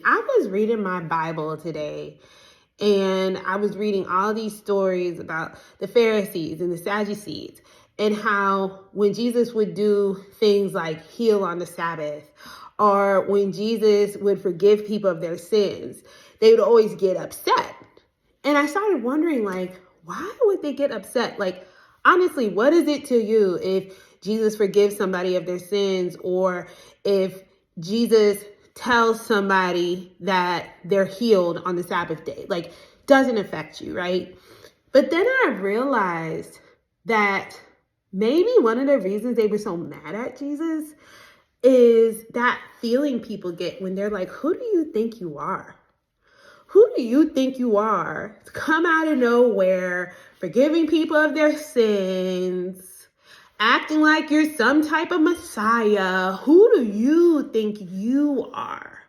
I was reading my Bible today and I was reading all these stories about the Pharisees and the Sadducees and how when Jesus would do things like heal on the Sabbath or when Jesus would forgive people of their sins, they would always get upset. And I started wondering, why would they get upset? Honestly, what is it to you if Jesus forgives somebody of their sins or if Jesus tells somebody that they're healed on the Sabbath day? Doesn't affect you, right? But then I realized that maybe one of the reasons they were so mad at Jesus is that feeling people get when they're like, who do you think you are? Who do you think you are to come out of nowhere, forgiving people of their sins, acting like you're some type of Messiah? Who do you think you are,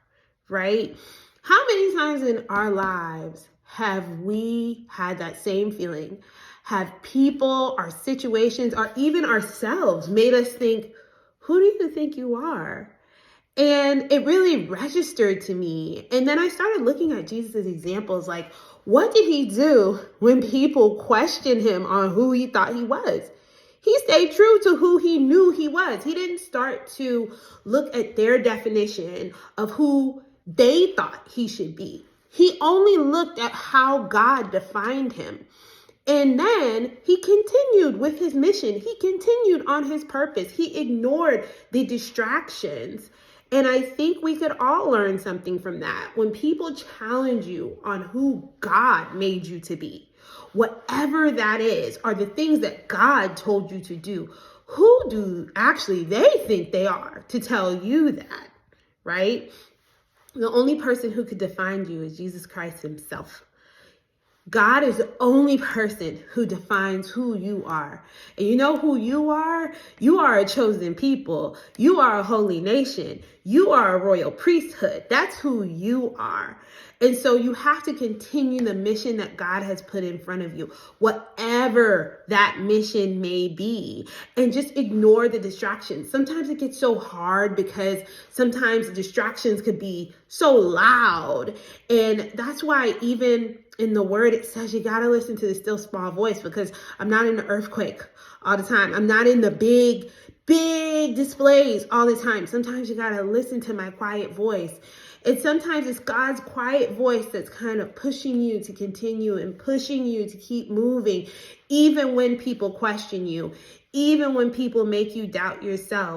right? How many times in our lives have we had that same feeling? Have people, our situations, or even ourselves made us think, who do you think you are? And it really registered to me. And then I started looking at Jesus' examples, what did he do when people questioned him on who he thought he was? He stayed true to who he knew he was. He didn't start to look at their definition of who they thought he should be. He only looked at how God defined him. And then he continued with his mission. He continued on his purpose. He ignored the distractions. And I think we could all learn something from that. When people challenge you on who God made you to be, whatever that is, are the things that God told you to do, who do actually they think they are to tell you that, right? The only person who could define you is Jesus Christ himself. God is the only person who defines who you are. And you know who you are? You are a chosen people. You are a holy nation. You are a royal priesthood. That's who you are. And so you have to continue the mission that God has put in front of you, whatever that mission may be, and just ignore the distractions. Sometimes it gets so hard because sometimes distractions could be so loud. And that's why even in the word, it says you got to listen to the still small voice, because I'm not in the earthquake all the time. I'm not in the big displays all the time. Sometimes you got to listen to my quiet voice. And sometimes it's God's quiet voice that's kind of pushing you to continue and pushing you to keep moving, even when people question you, even when people make you doubt yourself.